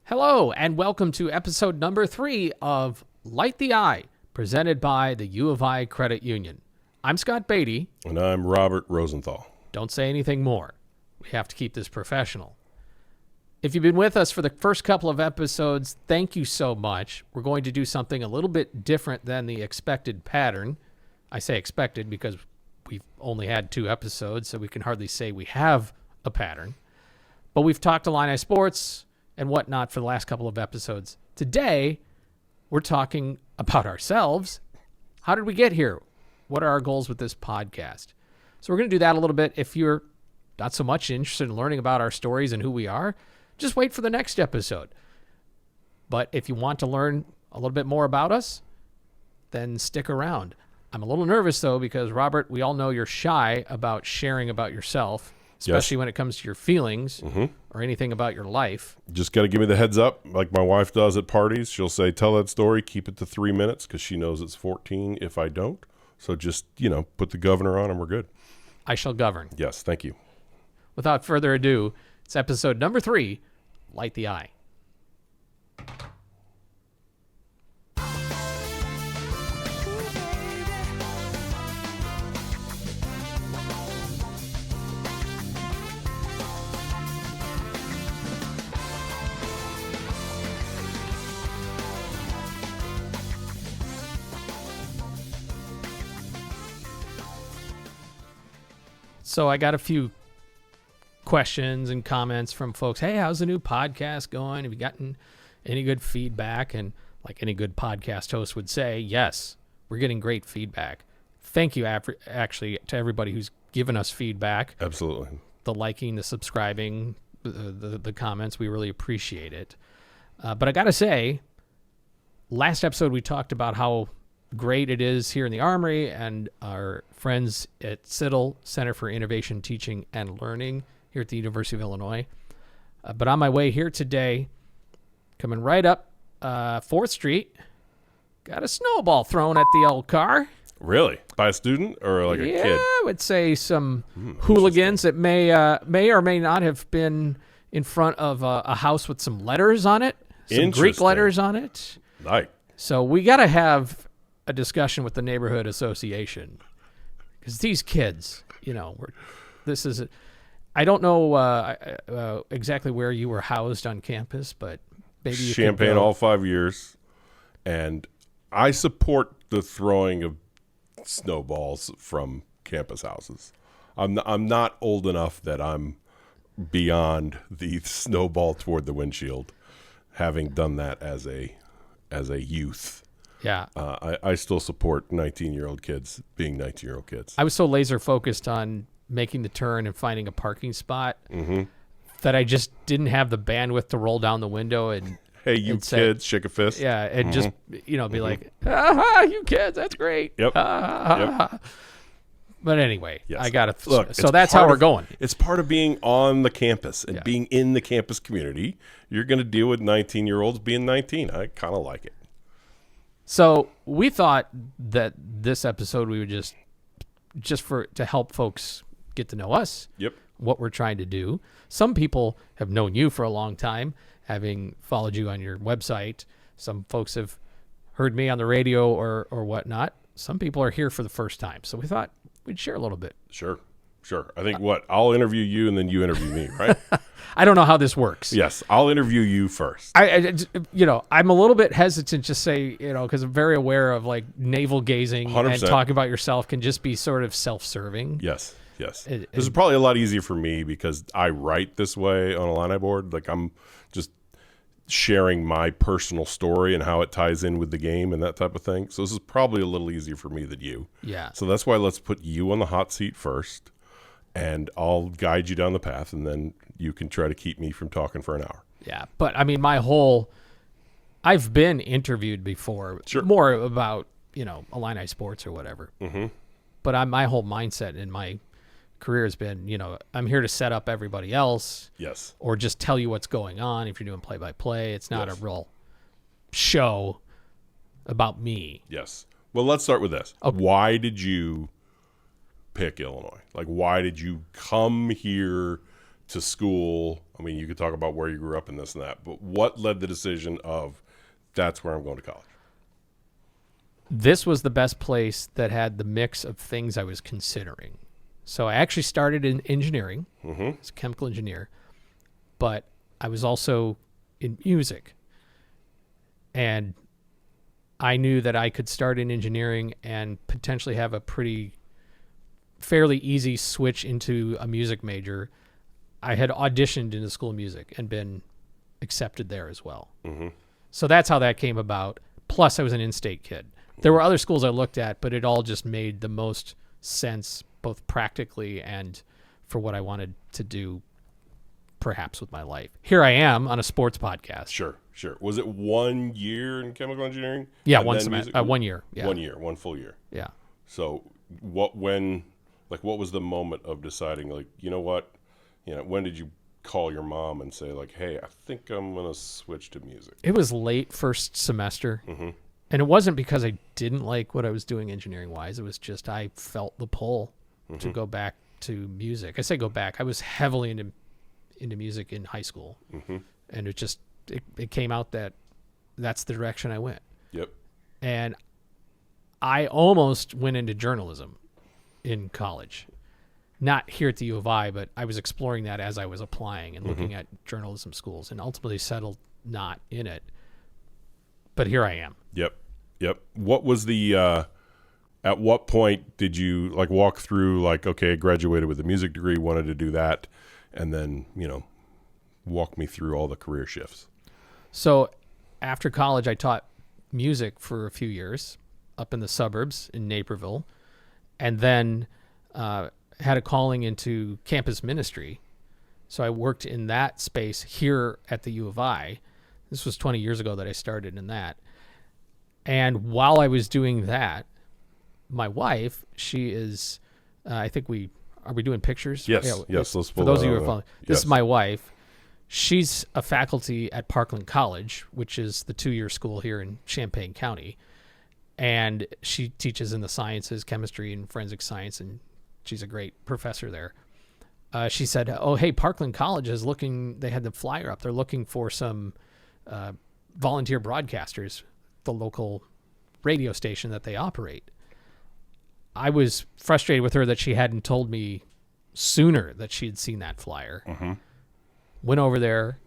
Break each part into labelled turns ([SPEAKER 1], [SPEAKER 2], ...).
[SPEAKER 1] Hello, and welcome to episode number 3 of Light the Eye, presented by the U of I Credit Union. I'm Scott Beatty.
[SPEAKER 2] And I'm Robert Rosenthal.
[SPEAKER 1] Don't say anything more. We have to keep this professional. If you've been with us for the first couple of episodes, thank you so much. We're going to do something a little bit different than the expected pattern. I say expected because we've only had 2 episodes, so we can hardly say we have a pattern. But we've talked Illini sports and whatnot for the last couple of episodes. Today, we're talking about ourselves. How did we get here? What are our goals with this podcast? So we're going to do that a little bit. If you're not so much interested in learning about our stories and who we are, just wait for the next episode. But if you want to learn a little bit more about us, then stick around. I'm a little nervous, though, because, Robert, we all know you're shy about sharing about yourself, especially when it comes to your feelings or anything about your life.
[SPEAKER 2] Just got to give me the heads up, like my wife does at parties. She'll say, tell that story, keep it to 3 minutes, because she knows it's 14 if I don't. So just, put the governor on and we're good.
[SPEAKER 1] I shall govern.
[SPEAKER 2] Yes, thank you.
[SPEAKER 1] Without further ado, it's episode number 3, Light the Eye. So I got a few questions and comments from folks. Hey, how's the new podcast going? Have you gotten any good feedback? And like any good podcast host would say, yes, we're getting great feedback. Thank you, actually, to everybody who's given us feedback.
[SPEAKER 2] Absolutely.
[SPEAKER 1] The liking, the subscribing, the comments. We really appreciate it. But I got to say, last episode we talked about how great it is here in the Armory and our friends at CITL, Center for Innovation, Teaching, and Learning here at the University of Illinois. But on my way here today, coming right up 4th Street, got a snowball thrown at the old car.
[SPEAKER 2] Really? By a student or like a kid?
[SPEAKER 1] Yeah, I would say some hooligans that may or may not have been in front of a house with some letters on it, some Greek letters on it.
[SPEAKER 2] Like.
[SPEAKER 1] So we got to have a discussion with the neighborhood association, because these kids, I don't know exactly where you were housed on campus, but maybe you
[SPEAKER 2] Champaign all 5 years, and I support the throwing of snowballs from campus houses. I'm not old enough that I'm beyond the snowball toward the windshield, having done that as a youth.
[SPEAKER 1] Yeah.
[SPEAKER 2] I still support 19-year-old kids being 19-year-old kids.
[SPEAKER 1] I was so laser focused on making the turn and finding a parking spot that I just didn't have the bandwidth to roll down the window and
[SPEAKER 2] hey, you
[SPEAKER 1] and
[SPEAKER 2] kids, shake a fist.
[SPEAKER 1] Yeah, and just be like, ah, you kids, that's great.
[SPEAKER 2] Yep.
[SPEAKER 1] Yep. But anyway,
[SPEAKER 2] yes.
[SPEAKER 1] I got to.
[SPEAKER 2] Look,
[SPEAKER 1] so that's how we're going.
[SPEAKER 2] It's part of being on the campus and being in the campus community. You're going to deal with 19-year-olds being 19. I kind of like it.
[SPEAKER 1] So we thought that this episode we would just to help folks get to know us.
[SPEAKER 2] Yep.
[SPEAKER 1] What we're trying to do. Some people have known you for a long time, having followed you on your website. Some folks have heard me on the radio or whatnot. Some people are here for the first time. So we thought we'd share a little bit.
[SPEAKER 2] Sure. I think I'll interview you and then you interview me, right?
[SPEAKER 1] I don't know how this works.
[SPEAKER 2] Yes, I'll interview you first.
[SPEAKER 1] I'm a little bit hesitant to say, because I'm very aware of like navel gazing
[SPEAKER 2] 100%.
[SPEAKER 1] And talking about yourself can just be sort of self-serving.
[SPEAKER 2] Yes. This is probably a lot easier for me because I write this way on a Illini board. Like I'm just sharing my personal story and how it ties in with the game and that type of thing. So this is probably a little easier for me than you.
[SPEAKER 1] Yeah.
[SPEAKER 2] So that's why let's put you on the hot seat first, and I'll guide you down the path, and then you can try to keep me from talking for an hour.
[SPEAKER 1] Yeah. But I mean, I've been interviewed before,
[SPEAKER 2] Sure.
[SPEAKER 1] more about, Illini sports or whatever.
[SPEAKER 2] Mm-hmm.
[SPEAKER 1] But my whole mindset in my career has been, I'm here to set up everybody else.
[SPEAKER 2] Yes.
[SPEAKER 1] Or just tell you what's going on if you're doing play-by-play. It's not a real show about me.
[SPEAKER 2] Yes. Well, let's start with this. Okay. Why did you pick Illinois? Like, why did you come here to school? I mean, you could talk about where you grew up and this and that, but what led the decision of that's where I'm going to college?
[SPEAKER 1] This was the best place that had the mix of things I was considering. So I actually started in engineering, as a chemical engineer, but I was also in music. And I knew that I could start in engineering and potentially have a fairly easy switch into a music major. I had auditioned into School of Music and been accepted there as well. So that's how that came about. Plus, I was an in-state kid. There were other schools I looked at, but it all just made the most sense, both practically and for what I wanted to do, perhaps with my life. Here I am on a sports podcast.
[SPEAKER 2] Sure. Was it 1 year in chemical engineering?
[SPEAKER 1] Yeah,
[SPEAKER 2] And
[SPEAKER 1] one
[SPEAKER 2] then
[SPEAKER 1] semester,
[SPEAKER 2] music?
[SPEAKER 1] 1 year. Yeah.
[SPEAKER 2] 1 year, one full year.
[SPEAKER 1] Yeah.
[SPEAKER 2] So what was the moment of deciding, like, you know what, when did you call your mom and say, like, hey, I think I'm going to switch to music?
[SPEAKER 1] It was late first semester. And it wasn't because I didn't like what I was doing engineering wise. It was just I felt the pull to go back to music. I say go back. I was heavily into music in high school. And it came out that's the direction I went.
[SPEAKER 2] Yep.
[SPEAKER 1] And I almost went into journalism in college. Not here at the U of I, but I was exploring that as I was applying and looking at journalism schools, and ultimately settled not in it. But here I am.
[SPEAKER 2] Yep. What was the at what point did you walk through, okay, I graduated with a music degree, wanted to do that, and then, walk me through all the career shifts?
[SPEAKER 1] So after college, I taught music for a few years up in the suburbs in Naperville, and then had a calling into campus ministry. So I worked in that space here at the U of I. This was 20 years ago that I started in that. And while I was doing that, my wife, she is, are we doing pictures?
[SPEAKER 2] Yes.
[SPEAKER 1] Yeah,
[SPEAKER 2] Yes. Let's
[SPEAKER 1] for those of you who are following, this
[SPEAKER 2] yes.
[SPEAKER 1] is my wife. She's a faculty at Parkland College, which is the 2-year school here in Champaign County. And she teaches in the sciences, chemistry and forensic science, and she's a great professor there. She said, oh, hey, Parkland College is looking, they had the flyer up. They're looking for some volunteer broadcasters, the local radio station that they operate. I was frustrated with her that she hadn't told me sooner that she had seen that flyer. Went over there,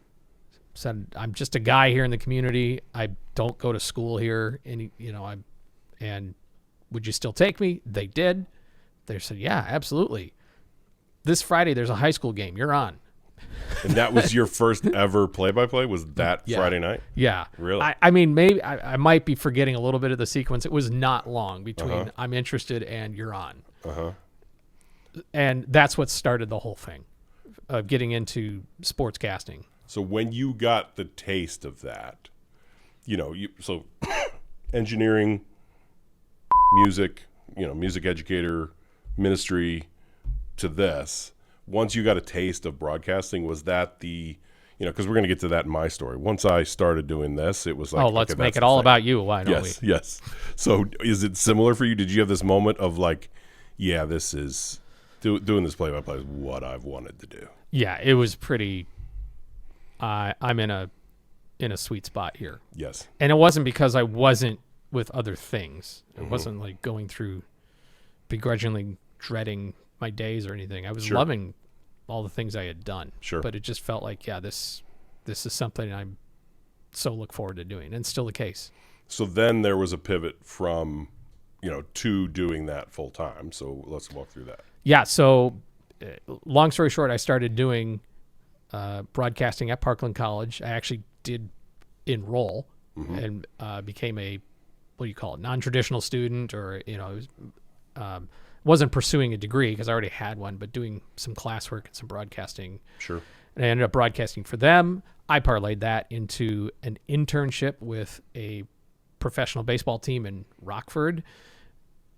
[SPEAKER 1] said, I'm just a guy here in the community. I don't go to school here. And would you still take me? They did. They said, yeah, absolutely. This Friday, there's a high school game. You're on.
[SPEAKER 2] And that was your first ever play-by-play? Was that Friday night?
[SPEAKER 1] Yeah.
[SPEAKER 2] Really?
[SPEAKER 1] I mean, maybe I might be forgetting a little bit of the sequence. It was not long between I'm interested and you're on. And that's what started the whole thing of getting into sportscasting.
[SPEAKER 2] So when you got the taste of that, so engineering, music, music educator, ministry, to this, once you got a taste of broadcasting, was that because we're going to get to that in my story. Once I started doing this, it was like,
[SPEAKER 1] let's make it all about you. Why don't we?
[SPEAKER 2] Yes. So is it similar for you? Did you have this moment of this is doing this play-by-play is what I've wanted to do?
[SPEAKER 1] Yeah, it was pretty. I'm in a sweet spot here.
[SPEAKER 2] Yes.
[SPEAKER 1] And it wasn't because I wasn't with other things. It wasn't like going through begrudgingly dreading my days or anything. I was loving all the things I had done.
[SPEAKER 2] Sure.
[SPEAKER 1] But it just felt like, this is something I so look forward to doing, and still the case.
[SPEAKER 2] So then there was a pivot from, to doing that full time. So let's walk through that.
[SPEAKER 1] Yeah. So long story short, I started doing broadcasting at Parkland College. I actually did enroll and became a, what do you call it, non-traditional student, or, wasn't pursuing a degree because I already had one, but doing some classwork and some broadcasting.
[SPEAKER 2] Sure.
[SPEAKER 1] And I ended up broadcasting for them. I parlayed that into an internship with a professional baseball team in Rockford,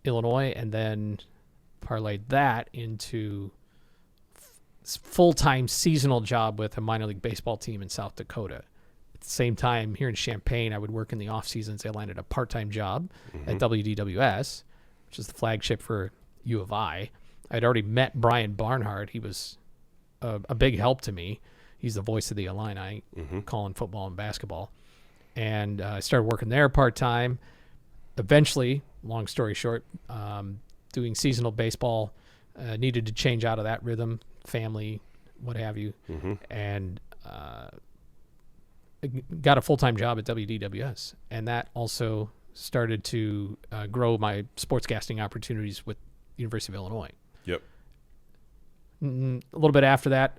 [SPEAKER 1] Illinois, and then parlayed that into full-time seasonal job with a minor league baseball team in South Dakota. At the same time, here in Champaign, I would work in the off seasons. I landed a part-time job at WDWS, which is the flagship for U of I. I'd already met Brian Barnhart. He was a big help to me. He's the voice of the Illini, calling football and basketball. And I started working there part-time. Eventually, long story short, doing seasonal baseball, needed to change out of that rhythm, family, what have you, and got a full-time job at WDWS. And that also started to grow my sportscasting opportunities with University of Illinois.
[SPEAKER 2] Yep.
[SPEAKER 1] A little bit after that,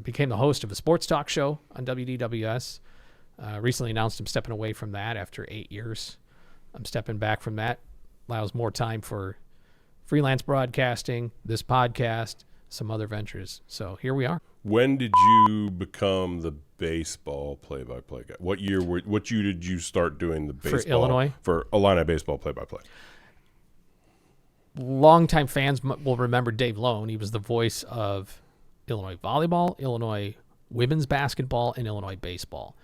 [SPEAKER 1] became the host of a sports talk show on WDWS. Recently announced I'm stepping away from that after 8 years. I'm stepping back from that. Allows more time for freelance broadcasting, this podcast, some other ventures. So here we are.
[SPEAKER 2] When did you become the baseball play-by-play guy? What year did you start doing the baseball?
[SPEAKER 1] For Illinois?
[SPEAKER 2] For Illini baseball play-by-play.
[SPEAKER 1] Longtime fans will remember Dave Lone. He was the voice of Illinois volleyball, Illinois women's basketball, and Illinois baseball.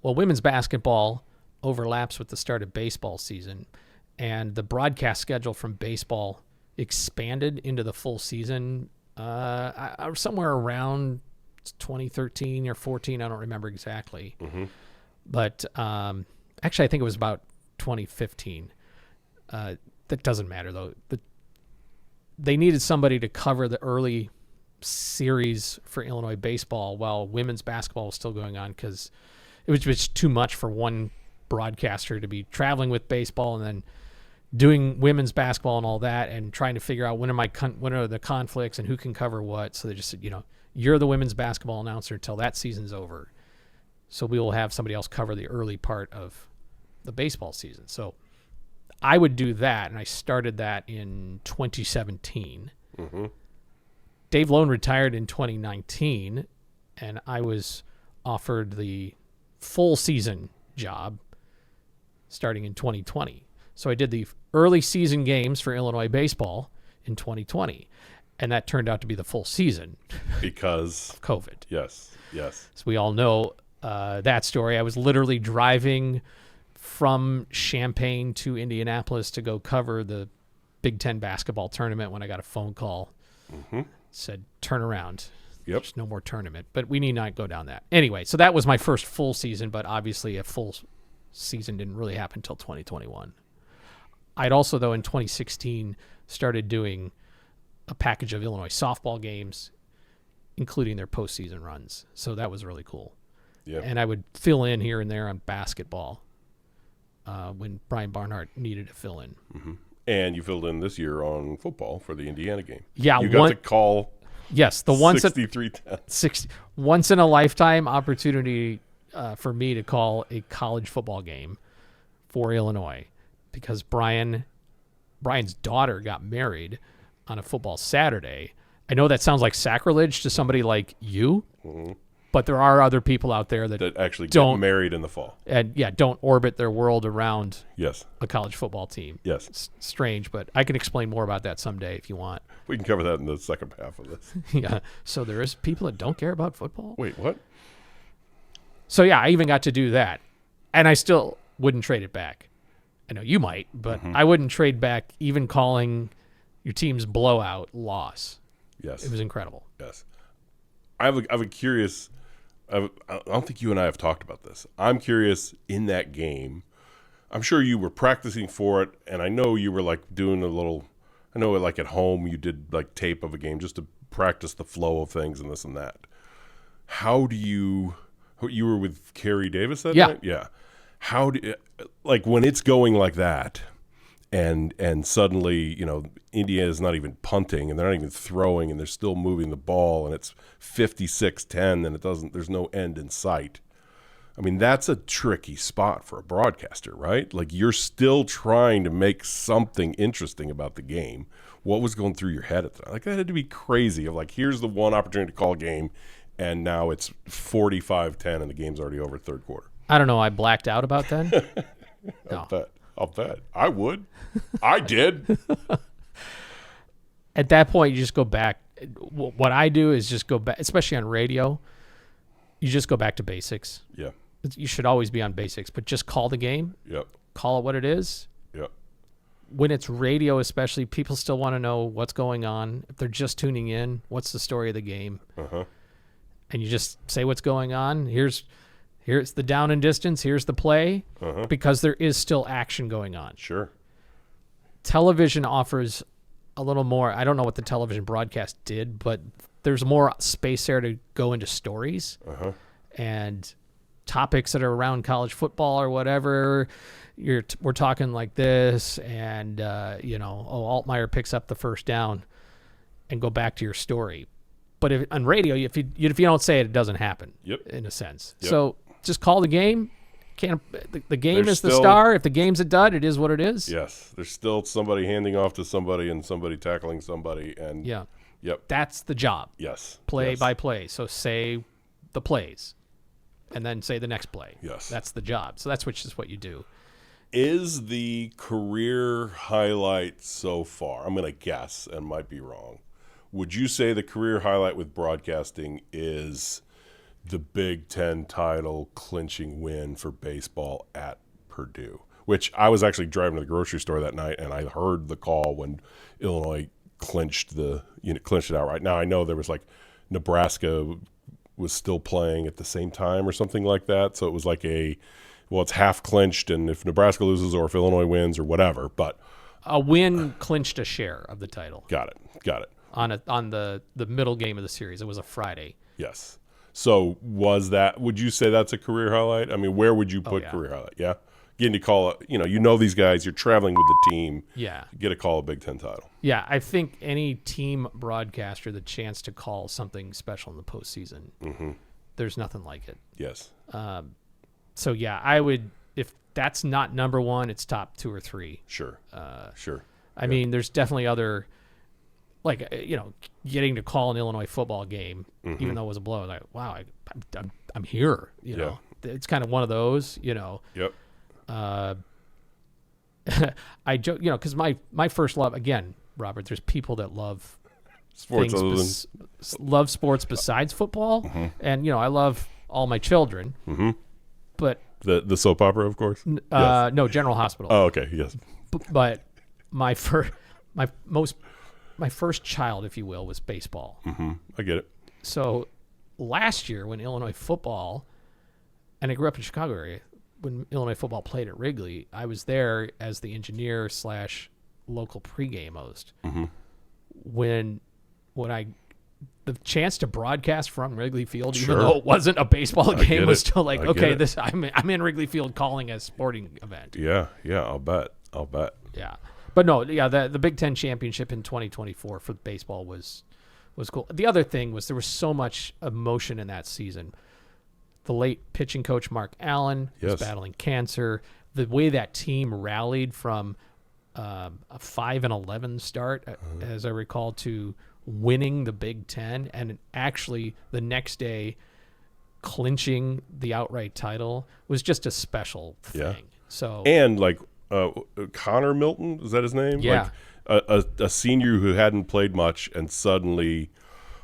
[SPEAKER 1] Well, women's basketball overlaps with the start of baseball season, and the broadcast schedule from baseball expanded into the full season somewhere around 2013 or 14. I don't remember exactly. But actually, I think it was about 2015. That doesn't matter, though. They needed somebody to cover the early series for Illinois baseball while women's basketball was still going on, because it was just too much for one broadcaster to be traveling with baseball and then doing women's basketball and all that, and trying to figure out when are the conflicts and who can cover what. So they just said, you're the women's basketball announcer until that season's over. So we will have somebody else cover the early part of the baseball season. So I would do that, and I started that in 2017. Dave Lone retired in 2019, and I was offered the full season job starting in 2020. So I did the early season games for Illinois baseball in 2020, and that turned out to be the full season
[SPEAKER 2] because
[SPEAKER 1] of COVID.
[SPEAKER 2] Yes. So
[SPEAKER 1] we all know that story. I was literally driving from Champaign to Indianapolis to go cover the Big Ten basketball tournament when I got a phone call. Said, turn around.
[SPEAKER 2] Yep.
[SPEAKER 1] There's no more tournament, but we need not go down that. Anyway, so that was my first full season, but obviously a full season didn't really happen until 2021. I'd also, though, in 2016, started doing a package of Illinois softball games, including their postseason runs. So that was really cool.
[SPEAKER 2] Yeah.
[SPEAKER 1] And I would fill in here and there on basketball when Brian Barnhart needed to fill in.
[SPEAKER 2] And you filled in this year on football for the Indiana game.
[SPEAKER 1] Yeah.
[SPEAKER 2] You got to call
[SPEAKER 1] the
[SPEAKER 2] 63-10.
[SPEAKER 1] Once in a lifetime opportunity for me to call a college football game for Illinois, because Brian's daughter got married on a football Saturday. I know that sounds like sacrilege to somebody like you, but there are other people out there that
[SPEAKER 2] actually
[SPEAKER 1] don't
[SPEAKER 2] get married in the fall.
[SPEAKER 1] And don't orbit their world around a college football team.
[SPEAKER 2] Yes.
[SPEAKER 1] It's strange, but I can explain more about that someday if you want.
[SPEAKER 2] We can cover that in the second half of this.
[SPEAKER 1] Yeah. So there is people that don't care about football.
[SPEAKER 2] Wait, what?
[SPEAKER 1] So yeah, I even got to do that, and I still wouldn't trade it back. I know you might, but I wouldn't trade back even calling your team's blowout loss.
[SPEAKER 2] Yes.
[SPEAKER 1] It was incredible.
[SPEAKER 2] Yes. I have a curious, I don't think you and I have talked about this. I'm curious, in that game, I'm sure you were practicing for it, and I know you were like doing like at home you did like tape of a game just to practice the flow of things and this and that. How do you were with Kerry Davis that night? Yeah. How do like when it's going like that, and suddenly India is not even punting and they're not even throwing and they're still moving the ball and it's 56-10 and there's no end in sight. I mean, that's a tricky spot for a broadcaster, right? Like, you're still trying to make something interesting about the game. What was going through your head at the time? Like, that had to be crazy of like, here's the one opportunity to call a game and now it's 45-10 and the game's already over third quarter.
[SPEAKER 1] I don't know. I blacked out about that. No.
[SPEAKER 2] I'll bet. I would. I did.
[SPEAKER 1] At that point, you just go back. What I do is just go back, especially on radio, you just go back to basics.
[SPEAKER 2] Yeah.
[SPEAKER 1] You should always be on basics, but just call the game.
[SPEAKER 2] Yep.
[SPEAKER 1] Call it what it is.
[SPEAKER 2] Yep.
[SPEAKER 1] when it's radio, especially, people still want to know what's going on. If they're just tuning in, what's the story of the game? And you just say what's going on. Here's the down and distance. Here's the play, because there is still action going on.
[SPEAKER 2] Sure.
[SPEAKER 1] Television offers a little more. I don't know what the television broadcast did, but there's more space there to go into stories and topics that are around college football or whatever. We're talking like this, and Altmaier picks up the first down, and go back to your story. But on radio, if you don't say it, it doesn't happen.
[SPEAKER 2] Yep.
[SPEAKER 1] In a sense.
[SPEAKER 2] Yep.
[SPEAKER 1] So just call the game. The game is the star. If the game's a dud, it is what it is.
[SPEAKER 2] Yes. There's still somebody handing off to somebody and somebody tackling somebody. And
[SPEAKER 1] yeah.
[SPEAKER 2] Yep.
[SPEAKER 1] That's the job.
[SPEAKER 2] Yes.
[SPEAKER 1] Play by play. So say the plays, and then say the next play.
[SPEAKER 2] Yes.
[SPEAKER 1] That's the job. So that's what you do.
[SPEAKER 2] Is the career highlight so far? I'm going to guess and might be wrong. Would you say the career highlight with broadcasting is the Big Ten title clinching win for baseball at Purdue? Which I was actually driving to the grocery store that night, and I heard the call when Illinois clinched it outright. Now I know there was like Nebraska was still playing at the same time or something like that, so it was like it's half clinched, and if Nebraska loses or if Illinois wins or whatever, but
[SPEAKER 1] a win clinched a share of the title.
[SPEAKER 2] Got it.
[SPEAKER 1] On the middle game of the series. It was a Friday.
[SPEAKER 2] Yes. So would you say that's a career highlight? I mean, where would you put career highlight? Yeah. Getting to call it, you know these guys, you're traveling with the team.
[SPEAKER 1] Yeah.
[SPEAKER 2] You get to call a Big Ten title.
[SPEAKER 1] Yeah, I think any team broadcaster, the chance to call something special in the postseason, there's nothing like it.
[SPEAKER 2] Yes.
[SPEAKER 1] So, yeah, I would, if that's not number one, it's top 2 or 3.
[SPEAKER 2] Sure. Sure.
[SPEAKER 1] I mean, there's definitely other, like, getting to call an Illinois football game, even though it was a blow. Like, wow, I'm here, you know. It's kind of one of those,
[SPEAKER 2] Yep.
[SPEAKER 1] I joke, because my first love, again, Robert, there's people that love
[SPEAKER 2] Sports
[SPEAKER 1] love sports besides football. And, I love all my children, but
[SPEAKER 2] the soap opera, of course.
[SPEAKER 1] Yes. No, General Hospital.
[SPEAKER 2] Oh, okay. Yes.
[SPEAKER 1] But my first child, if you will, was baseball.
[SPEAKER 2] I get it.
[SPEAKER 1] So last year when Illinois football, and I grew up in the Chicago area, when Illinois football played at Wrigley, I was there as the engineer / local pregame host. When the chance to broadcast from Wrigley Field, even though it wasn't a baseball game, was still like, okay, I'm in Wrigley Field calling a sporting event.
[SPEAKER 2] Yeah, I'll bet.
[SPEAKER 1] Yeah. But no, the Big Ten championship in 2024 for baseball was cool. The other thing was there was so much emotion in that season. The late pitching coach Mark Allen was battling cancer. The way that team rallied from a 5-11 start, as I recall, to winning the Big Ten, and actually the next day clinching the outright title was just a special thing. So
[SPEAKER 2] and like Connor Milton, is that his name?
[SPEAKER 1] Yeah.
[SPEAKER 2] Like a senior who hadn't played much, and suddenly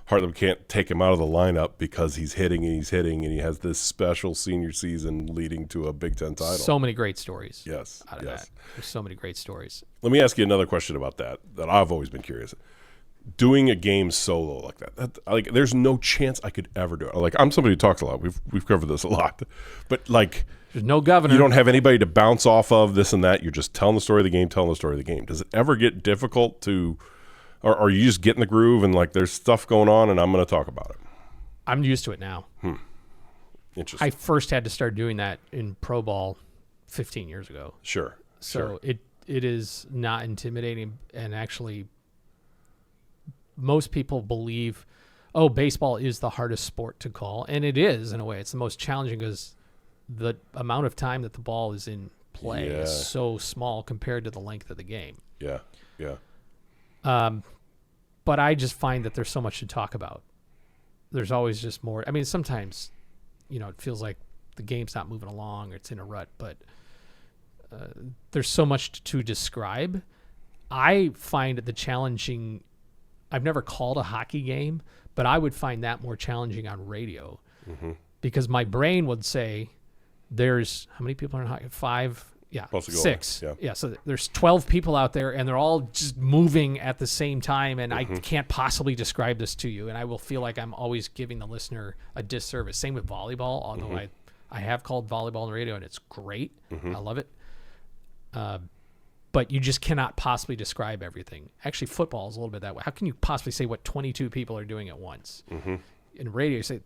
[SPEAKER 2] Hartland can't take him out of the lineup because he's hitting and he has this special senior season leading to a Big Ten title.
[SPEAKER 1] So many great stories.
[SPEAKER 2] Yes.
[SPEAKER 1] Out of that. There's so many great stories.
[SPEAKER 2] Let me ask you another question about that I've always been curious. Doing a game solo like that, like there's no chance I could ever do it. Like I'm somebody who talks a lot. We've covered this a lot, but like
[SPEAKER 1] there's no governor.
[SPEAKER 2] You don't have anybody to bounce off of this and that. You're just telling the story of the game. Does it ever get difficult to, or are you just getting the groove and like there's stuff going on and I'm going to talk about it?
[SPEAKER 1] I'm used to it now.
[SPEAKER 2] Interesting.
[SPEAKER 1] I first had to start doing that in pro ball 15 years ago.
[SPEAKER 2] Sure.
[SPEAKER 1] So it is not intimidating, and actually most people believe, baseball is the hardest sport to call, and it is in a way. It's the most challenging because the amount of time that the ball is in play is so small compared to the length of the game.
[SPEAKER 2] Yeah.
[SPEAKER 1] But I just find that there's so much to talk about. There's always just more. I mean, sometimes, it feels like the game's not moving along or it's in a rut, but there's so much to describe. I find the challenging. I've never called a hockey game, but I would find that more challenging on radio because my brain would say, there's how many people are in hockey? 5 Yeah,
[SPEAKER 2] Plus a goalie,
[SPEAKER 1] 6.
[SPEAKER 2] yeah.
[SPEAKER 1] Yeah, so there's 12 people out there, and they're all just moving at the same time, and I can't possibly describe this to you, and I will feel like I'm always giving the listener a disservice. Same with volleyball, although I have called volleyball on the radio, and it's great. I love it. But you just cannot possibly describe everything. Actually, football is a little bit that way. How can you possibly say what 22 people are doing at once? In radio, you say,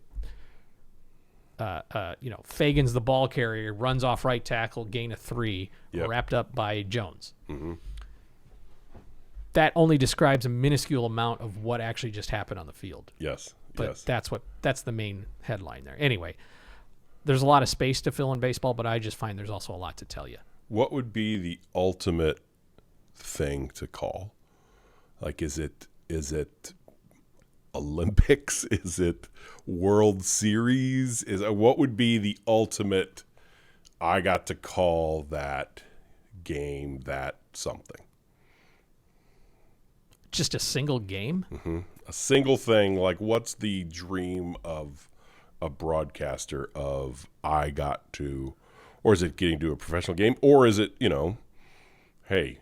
[SPEAKER 1] Fagan's the ball carrier, runs off right tackle, gain of 3, wrapped up by Jones. That only describes a minuscule amount of what actually just happened on the field.
[SPEAKER 2] Yes.
[SPEAKER 1] But that's the main headline there. Anyway, there's a lot of space to fill in baseball, but I just find there's also a lot to tell you.
[SPEAKER 2] What would be the ultimate thing to call? Like, is it Olympics? Is it World Series? What would be the ultimate? I got to call that game, that something.
[SPEAKER 1] Just a single game?
[SPEAKER 2] A single thing. Like, what's the dream of a broadcaster of I got to, or is it getting to a professional game? Or is it, hey,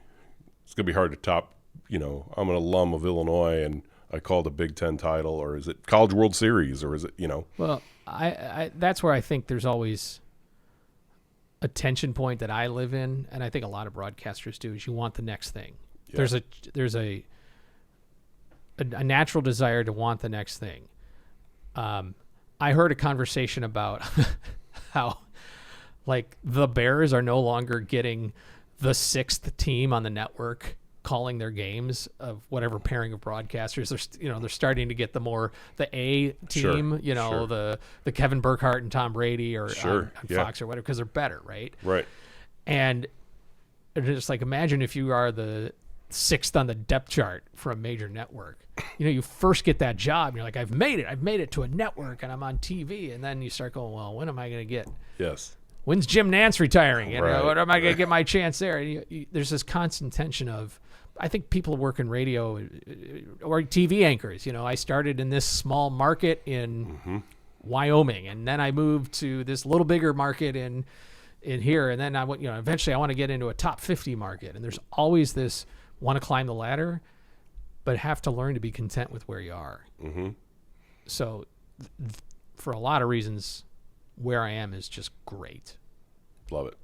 [SPEAKER 2] it's going to be hard to top, I'm an alum of Illinois and I called a Big Ten title, or is it College World Series, or is it,
[SPEAKER 1] Well, I that's where I think there's always a tension point that I live in, and I think a lot of broadcasters do, is you want the next thing. Yeah. There's a natural desire to want the next thing. I heard a conversation about how, like, the Bears are no longer getting the 6th team on the network calling their games of whatever pairing of broadcasters. They're starting to get the A team,
[SPEAKER 2] Sure.
[SPEAKER 1] the Kevin Burkhardt and Tom Brady or on
[SPEAKER 2] Yeah.
[SPEAKER 1] Fox or whatever, because they're better, right?
[SPEAKER 2] Right.
[SPEAKER 1] And just like, imagine if you are the 6th on the depth chart for a major network. You first get that job and you're like, I've made it to a network and I'm on TV. And then you start going, well, when am I going to get,
[SPEAKER 2] Yes.
[SPEAKER 1] when's Jim Nantz retiring?
[SPEAKER 2] Right.
[SPEAKER 1] When am I going to get my chance there? And there's this constant tension of, I think people work in radio or TV anchors. I started in this small market in Wyoming, and then I moved to this little bigger market in here. And then eventually I want to get into a top 50 market. And there's always this want to climb the ladder, but have to learn to be content with where you are. So for a lot of reasons, where I am is just great.
[SPEAKER 2] Love it.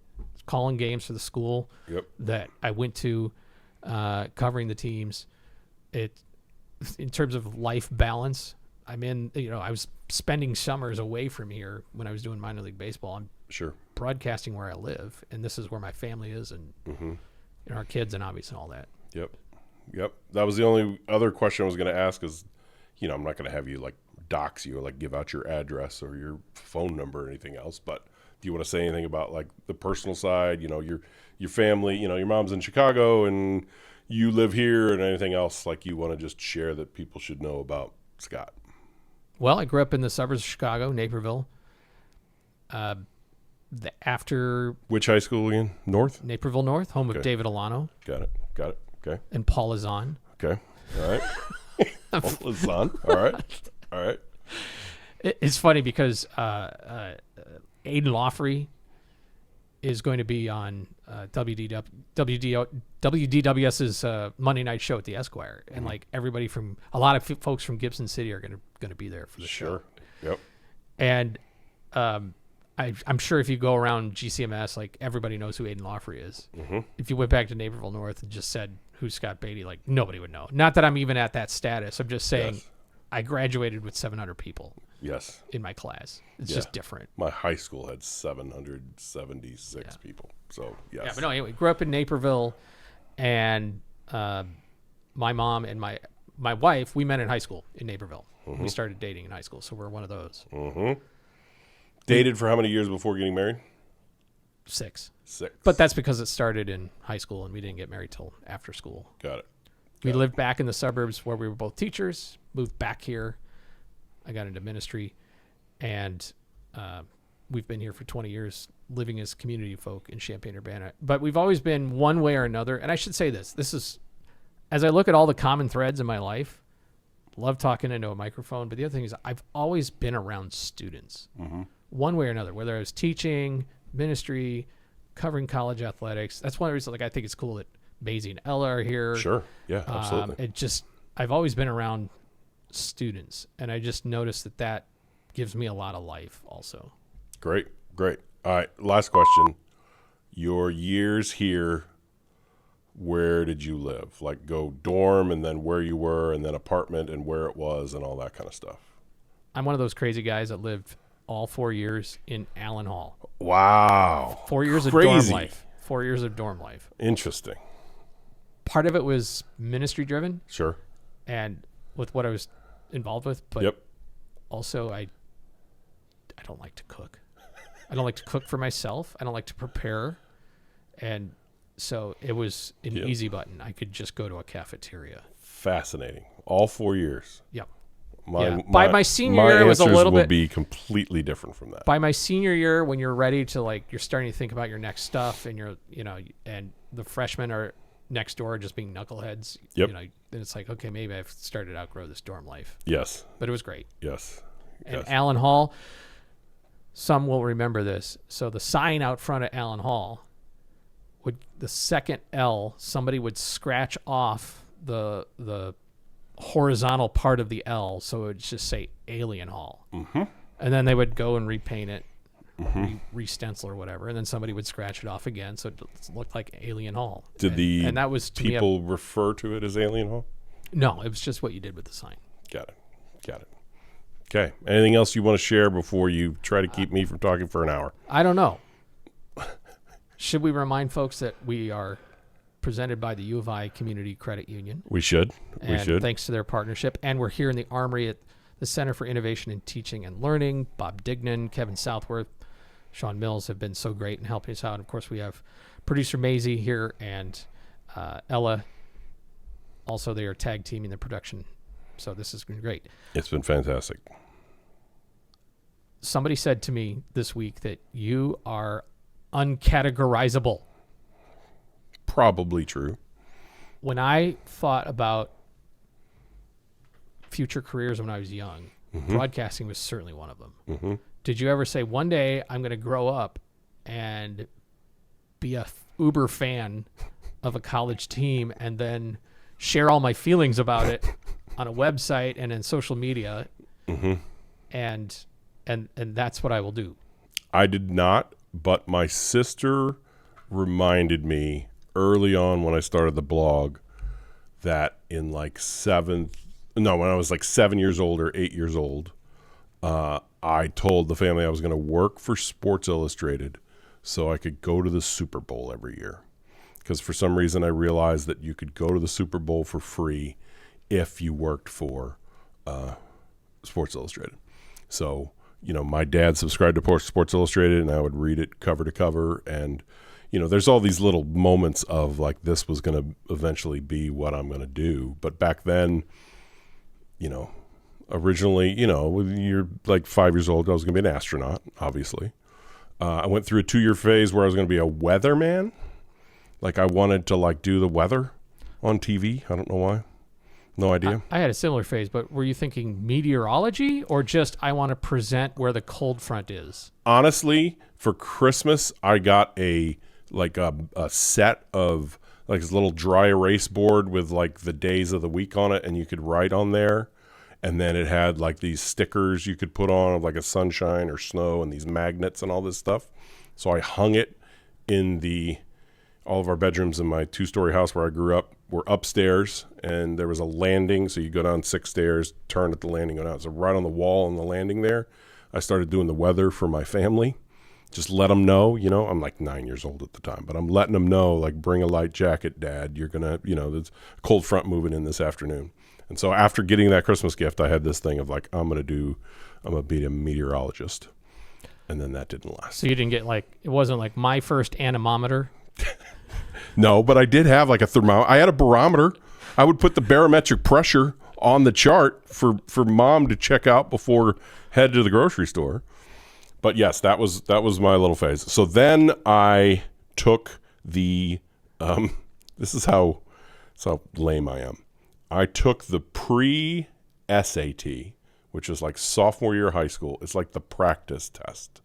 [SPEAKER 1] Calling games for the school that I went to, covering the teams. In terms of life balance, I was spending summers away from here when I was doing minor league baseball. I'm broadcasting where I live, and this is where my family is, and our kids and hobbies and all that.
[SPEAKER 2] Yep. That was the only other question I was going to ask is, I'm not going to have you like dox you or like give out your address or your phone number or anything else, but do you want to say anything about like the personal side, your family, your mom's in Chicago and you live here, and anything else like you want to just share that people should know about Scott?
[SPEAKER 1] Well, I grew up in the suburbs of Chicago, Naperville. After
[SPEAKER 2] which high school again? North?
[SPEAKER 1] Naperville North, home of David Alano.
[SPEAKER 2] Got it. Okay.
[SPEAKER 1] And Paul Lazan.
[SPEAKER 2] Okay. All right. Paul Lazan. All right.
[SPEAKER 1] It's funny because Aiden Lawfrey is going to be on WDWS's Monday night show at the Esquire, and like everybody from a lot of folks from Gibson City are going to be there for the show.
[SPEAKER 2] Yep.
[SPEAKER 1] And I'm sure if you go around GCMS, like everybody knows who Aiden Lawfrey is. If you went back to Naperville North and just said who's Scott Beatty, like nobody would know. Not that I'm even at that status. I'm just saying I graduated with 700 people.
[SPEAKER 2] Yes.
[SPEAKER 1] In my class. It's just different.
[SPEAKER 2] My high school had 776 people. So, yes.
[SPEAKER 1] Yeah, but no, anyway, grew up in Naperville, and my mom and my wife, we met in high school in Naperville. We started dating in high school, so we're one of those.
[SPEAKER 2] Dated for how many years before getting married?
[SPEAKER 1] 6.
[SPEAKER 2] 6.
[SPEAKER 1] But that's because it started in high school, and we didn't get married till after school.
[SPEAKER 2] Got it.
[SPEAKER 1] We lived back in the suburbs where we were both teachers, moved back here. I got into ministry, and we've been here for 20 years living as community folk in Champaign-Urbana. But we've always been one way or another. And I should say this is, as I look at all the common threads in my life, love talking into a microphone. But the other thing is I've always been around students one way or another, whether I was teaching, ministry, covering college athletics. That's one of the reasons, like, I think it's cool that Maisie and Ella are here.
[SPEAKER 2] Sure. Yeah, absolutely.
[SPEAKER 1] I've always been around students, and I just noticed that gives me a lot of life also.
[SPEAKER 2] Great. All right, last question. Your years here, where did you live? Like, go dorm and then where you were and then apartment and where it was and all that kind of stuff.
[SPEAKER 1] I'm one of those crazy guys that lived all 4 years in Allen Hall.
[SPEAKER 2] Wow.
[SPEAKER 1] 4 years
[SPEAKER 2] Crazy.
[SPEAKER 1] of dorm life. 4 years of dorm life.
[SPEAKER 2] Interesting.
[SPEAKER 1] Part of it was ministry driven.
[SPEAKER 2] Sure.
[SPEAKER 1] And with what I was involved with, but
[SPEAKER 2] Yep.
[SPEAKER 1] also I don't like to cook. I don't like to cook for myself. I don't like to prepare. And so it was an easy button. I could just go to a cafeteria.
[SPEAKER 2] Fascinating. All 4 years.
[SPEAKER 1] Yep.
[SPEAKER 2] By
[SPEAKER 1] my senior year, it was a little
[SPEAKER 2] will
[SPEAKER 1] bit
[SPEAKER 2] be completely different from that.
[SPEAKER 1] By my senior year, when you're ready to, like, you're starting to think about your next stuff, and and the freshmen are next door just being knuckleheads.
[SPEAKER 2] Yep.
[SPEAKER 1] Then it's like, okay, maybe I've started to outgrow this dorm life.
[SPEAKER 2] Yes.
[SPEAKER 1] But it was great.
[SPEAKER 2] Yes.
[SPEAKER 1] And Allen Hall, some will remember this. So the sign out front of Allen Hall, the second L, somebody would scratch off the horizontal part of the L, so it would just say Alien Hall. Mm-hmm. And then they would go and repaint it, re-stencil or whatever, and then somebody would scratch it off again, so it looked like Alien Hall. And that was, to
[SPEAKER 2] people refer to it as Alien Hall?
[SPEAKER 1] No, it was just what you did with the sign.
[SPEAKER 2] Got it. Okay. Anything else you want to share before you try to keep me from talking for an hour?
[SPEAKER 1] I don't know. Should we remind folks that we are presented by the U of I Community Credit Union?
[SPEAKER 2] We should.
[SPEAKER 1] Thanks to their partnership. And we're here in the Armory at the Center for Innovation in Teaching and Learning. Bob Dignan, Kevin Southworth, Sean Mills have been so great in helping us out. And of course, we have producer Maisie here and Ella. Also, they are tag teaming the production. So this has been great.
[SPEAKER 2] It's been fantastic.
[SPEAKER 1] Somebody said to me this week that you are uncategorizable.
[SPEAKER 2] Probably true.
[SPEAKER 1] When I thought about future careers when I was young, broadcasting was certainly one of them. Mm-hmm. Did you ever say, one day I'm going to grow up and be a uber fan of a college team and then share all my feelings about it on a website and in social media, and that's what I will do?
[SPEAKER 2] I did not, but my sister reminded me early on when I started the blog that in when I was like 7 years old or 8 years old, I told the family I was going to work for Sports Illustrated so I could go to the Super Bowl every year. Because for some reason I realized that you could go to the Super Bowl for free if you worked for Sports Illustrated. So, my dad subscribed to Sports Illustrated, and I would read it cover to cover. And, there's all these little moments of, like, this was going to eventually be what I'm going to do. But back then, originally, when you're like 5 years old, I was going to be an astronaut, obviously. I went through a 2-year phase where I was going to be a weatherman. Like, I wanted to, like, do the weather on TV. I don't know why. No idea.
[SPEAKER 1] I had a similar phase, but were you thinking meteorology or just I want to present where the cold front is?
[SPEAKER 2] Honestly, for Christmas, I got a set of, like, this little dry erase board with, like, the days of the week on it, and you could write on there. And then it had, like, these stickers you could put on of, like, a sunshine or snow and these magnets and all this stuff. So I hung it in all of our bedrooms in my 2-story house where I grew up were upstairs, and there was a landing. So you go down 6 stairs, turn at the landing, go down. So right on the wall on the landing there, I started doing the weather for my family. Just let them know, I'm like 9 years old at the time, but I'm letting them know, like, bring a light jacket, Dad. You're going to, there's a cold front moving in this afternoon. And so after getting that Christmas gift, I had this thing of, like, I'm going to be a meteorologist. And then that didn't last.
[SPEAKER 1] So you didn't get, like, it wasn't like my first anemometer?
[SPEAKER 2] No, but I did have, like, a thermometer. I had a barometer. I would put the barometric pressure on the chart for Mom to check out before head to the grocery store. But yes, that was my little phase. So then I took this is how lame I am. I took the pre-SAT, which is like sophomore year of high school. It's like the practice test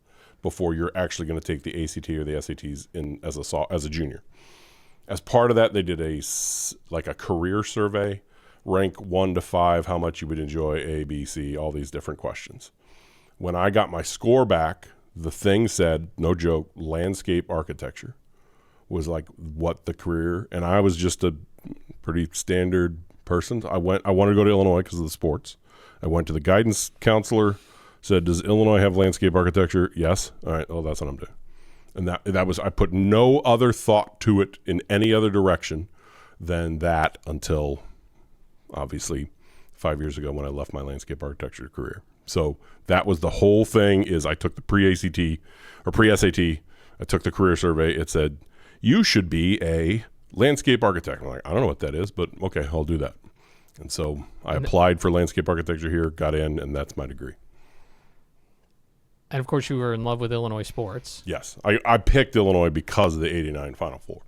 [SPEAKER 2] before you're actually going to take the ACT or the SATs in as a junior. As part of that, they did a career survey, rank 1 to 5, how much you would enjoy A, B, C, all these different questions. When I got my score back, the thing said, no joke, landscape architecture was like what the career, and I was just a pretty standard person. I wanted to go to Illinois because of the sports. I went to the guidance counselor, said, does Illinois have landscape architecture? Yes. All right, well, that's what I'm doing. And that was, I put no other thought to it in any other direction than that until obviously 5 years ago when I left my landscape architecture career. So that was the whole thing. Is I took the pre-ACT or pre-SAT, I took the career survey. It said, you should be a landscape architect. I'm like, I don't know what that is, but okay, I'll do that. And so I applied for landscape architecture here, got in, and that's my degree.
[SPEAKER 1] And of course, you were in love with Illinois sports.
[SPEAKER 2] Yes. I picked Illinois because of the 89 Final Four.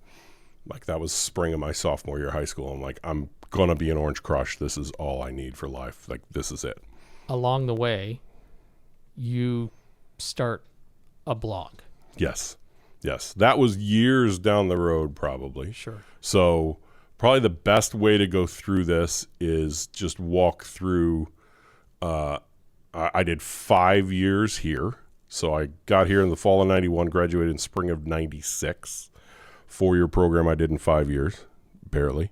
[SPEAKER 2] Like, that was spring of my sophomore year of high school. I'm like, I'm going to be an Orange Crush. This is all I need for life. Like, this is it.
[SPEAKER 1] Along the way, you start a blog.
[SPEAKER 2] Yes. That was years down the road, probably.
[SPEAKER 1] Sure.
[SPEAKER 2] So probably the best way to go through this is just walk through. I did 5 years here. So I got here in the fall of 91, graduated in spring of 96. 4-year program I did in 5 years, barely.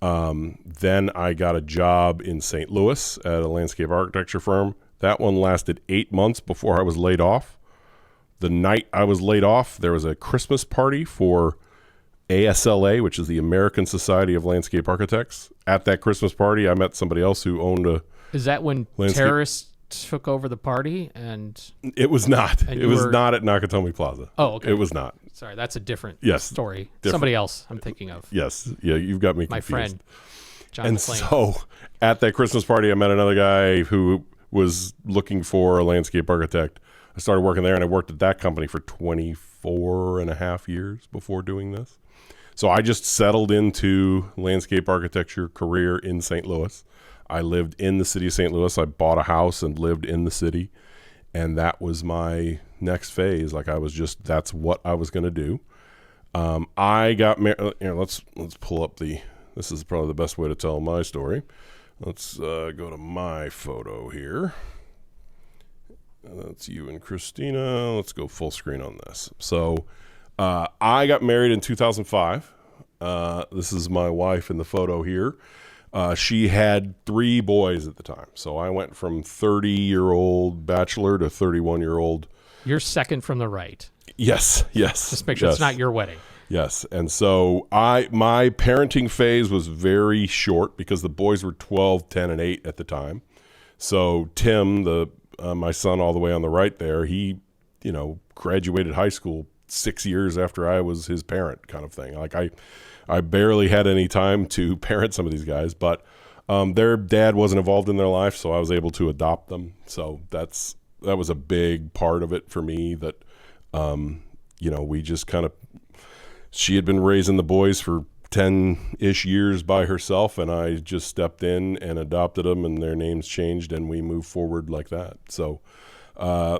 [SPEAKER 2] Then I got a job in St. Louis at a landscape architecture firm. That one lasted 8 months before I was laid off. The night I was laid off, there was a Christmas party for ASLA, which is the American Society of Landscape Architects. At that Christmas party, I met somebody else who owned a...
[SPEAKER 1] Is that when terrorists took over the party? And
[SPEAKER 2] it was not. It was not at Nakatomi Plaza.
[SPEAKER 1] Oh, okay.
[SPEAKER 2] It was not.
[SPEAKER 1] Sorry, that's a different story.
[SPEAKER 2] Different.
[SPEAKER 1] Somebody else I'm thinking of.
[SPEAKER 2] Yes. Yeah, you've got me confused.
[SPEAKER 1] My friend, John
[SPEAKER 2] And
[SPEAKER 1] McLean.
[SPEAKER 2] so at that Christmas party, I met another guy who was looking for a landscape architect. I started working there, and I worked at that company for 24 and a half years before doing this. So I just settled into landscape architecture career in St. Louis. I lived in the city of St. Louis. I bought a house and lived in the city, and that was my next phase. Like, that's what I was going to do. I got married. Let's pull up this is probably the best way to tell my story. Let's go to my photo here. That's you and Christina. Let's go full screen on this. So I got married in 2005. This is my wife in the photo here. She had 3 boys at the time. So I went from 30-year-old bachelor to 31-year-old.
[SPEAKER 1] You're second from the right.
[SPEAKER 2] Yes.
[SPEAKER 1] Just make sure it's not your wedding.
[SPEAKER 2] Yes. And so my parenting phase was very short because the boys were 12, 10, and 8 at the time. So Tim, my son all the way on the right there, he, graduated high school 6 years after I was his parent, kind of thing. Like, I barely had any time to parent some of these guys, but their dad wasn't involved in their life, so I was able to adopt them. So that was a big part of it for me that, we just kind of, she had been raising the boys for 10-ish years by herself, and I just stepped in and adopted them, and their names changed, and we moved forward like that. So